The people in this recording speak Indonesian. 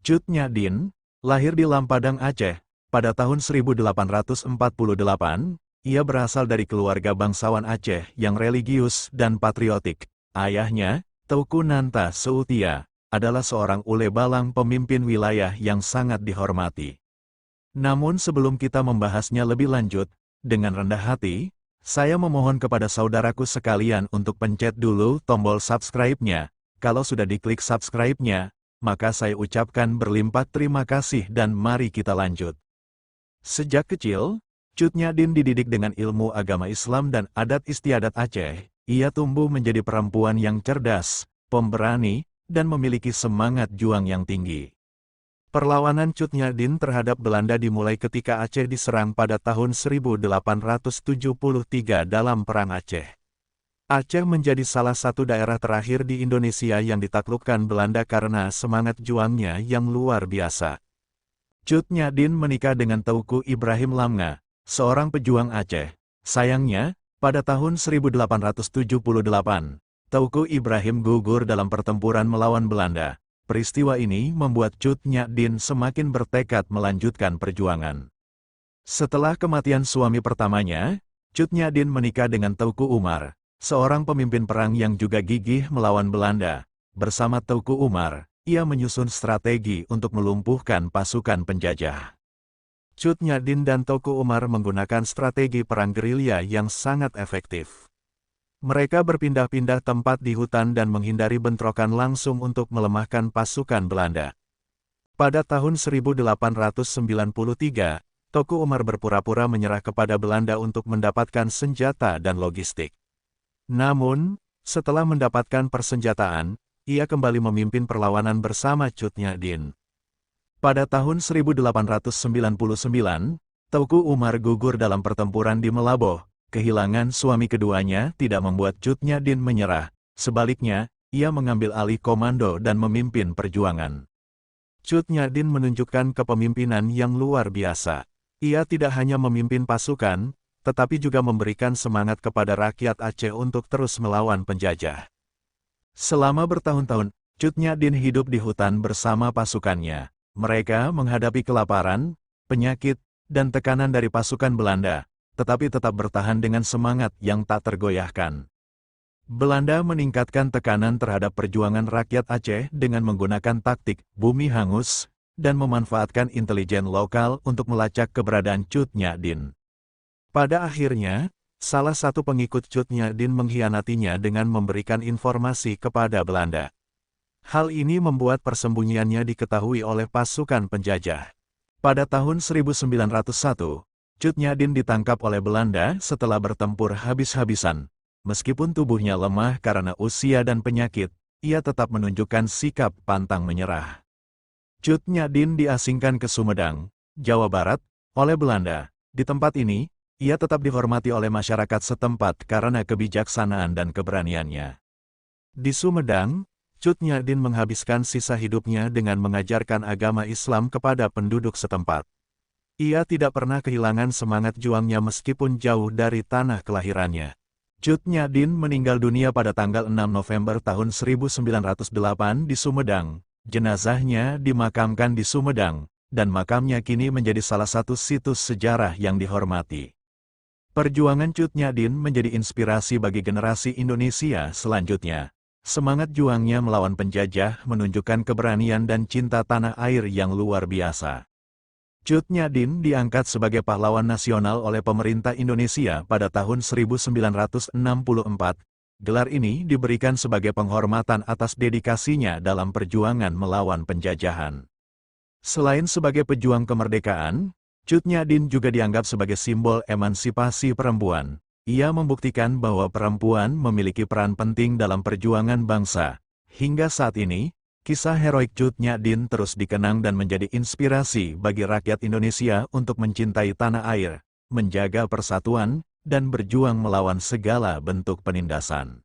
Cut Nyak lahir di Lampadang, Aceh, pada tahun 1848. Ia berasal dari keluarga bangsawan Aceh yang religius dan patriotik. Ayahnya, Teuku Nanta Seutia, adalah seorang ule balang pemimpin wilayah yang sangat dihormati. Namun sebelum kita membahasnya lebih lanjut, dengan rendah hati, saya memohon kepada saudaraku sekalian untuk pencet dulu tombol subscribe-nya. Kalau sudah diklik subscribe-nya, maka saya ucapkan berlimpah terima kasih dan mari kita lanjut. Sejak kecil, Cut Nyak dididik dengan ilmu agama Islam dan adat istiadat Aceh. Ia tumbuh menjadi perempuan yang cerdas, pemberani, dan memiliki semangat juang yang tinggi. Perlawanan Cut Nyak terhadap Belanda dimulai ketika Aceh diserang pada tahun 1873 dalam Perang Aceh. Aceh menjadi salah satu daerah terakhir di Indonesia yang ditaklukkan Belanda karena semangat juangnya yang luar biasa. Cut Nyak menikah dengan Teuku Ibrahim Lamnga, seorang pejuang Aceh. Sayangnya, pada tahun 1878, Teuku Ibrahim gugur dalam pertempuran melawan Belanda. Peristiwa ini membuat Cut Nyak semakin bertekad melanjutkan perjuangan. Setelah kematian suami pertamanya, Cut Nyak menikah dengan Teuku Umar, seorang pemimpin perang yang juga gigih melawan Belanda. Bersama Teuku Umar, ia menyusun strategi untuk melumpuhkan pasukan penjajah. Cut Nyak dan Teuku Umar menggunakan strategi perang gerilya yang sangat efektif. Mereka berpindah-pindah tempat di hutan dan menghindari bentrokan langsung untuk melemahkan pasukan Belanda. Pada tahun 1893, Teuku Umar berpura-pura menyerah kepada Belanda untuk mendapatkan senjata dan logistik. Namun, setelah mendapatkan persenjataan, ia kembali memimpin perlawanan bersama Cut Nyak. Pada tahun 1899, Teuku Umar gugur dalam pertempuran di Melaboh. Kehilangan suami keduanya tidak membuat Cut Nyak menyerah. Sebaliknya, ia mengambil alih komando dan memimpin perjuangan. Cut Nyak menunjukkan kepemimpinan yang luar biasa. Ia tidak hanya memimpin pasukan, tetapi juga memberikan semangat kepada rakyat Aceh untuk terus melawan penjajah. Selama bertahun-tahun, Cut Nyak hidup di hutan bersama pasukannya. Mereka menghadapi kelaparan, penyakit, dan tekanan dari pasukan Belanda, tetapi tetap bertahan dengan semangat yang tak tergoyahkan. Belanda meningkatkan tekanan terhadap perjuangan rakyat Aceh dengan menggunakan taktik bumi hangus, dan memanfaatkan intelijen lokal untuk melacak keberadaan Cut Nyak. Pada akhirnya, salah satu pengikut Cut Nyak mengkhianatinya dengan memberikan informasi kepada Belanda. Hal ini membuat persembunyiannya diketahui oleh pasukan penjajah. Pada tahun 1901, Cut Nyak ditangkap oleh Belanda setelah bertempur habis-habisan. Meskipun tubuhnya lemah karena usia dan penyakit, ia tetap menunjukkan sikap pantang menyerah. Cut Nyak diasingkan ke Sumedang, Jawa Barat, oleh Belanda. Di tempat ini, ia tetap dihormati oleh masyarakat setempat karena kebijaksanaan dan keberaniannya. Di Sumedang, Cut Nyak menghabiskan sisa hidupnya dengan mengajarkan agama Islam kepada penduduk setempat. Ia tidak pernah kehilangan semangat juangnya meskipun jauh dari tanah kelahirannya. Cut Nyak meninggal dunia pada tanggal 6 November tahun 1908 di Sumedang. Jenazahnya dimakamkan di Sumedang, dan makamnya kini menjadi salah satu situs sejarah yang dihormati. Perjuangan Cut Nyak menjadi inspirasi bagi generasi Indonesia selanjutnya. Semangat juangnya melawan penjajah menunjukkan keberanian dan cinta tanah air yang luar biasa. Cut Nyak diangkat sebagai pahlawan nasional oleh pemerintah Indonesia pada tahun 1964. Gelar ini diberikan sebagai penghormatan atas dedikasinya dalam perjuangan melawan penjajahan. Selain sebagai pejuang kemerdekaan, Cut Nyak juga dianggap sebagai simbol emansipasi perempuan. Ia membuktikan bahwa perempuan memiliki peran penting dalam perjuangan bangsa. Hingga saat ini, kisah heroik Cut Nyak terus dikenang dan menjadi inspirasi bagi rakyat Indonesia untuk mencintai tanah air, menjaga persatuan, dan berjuang melawan segala bentuk penindasan.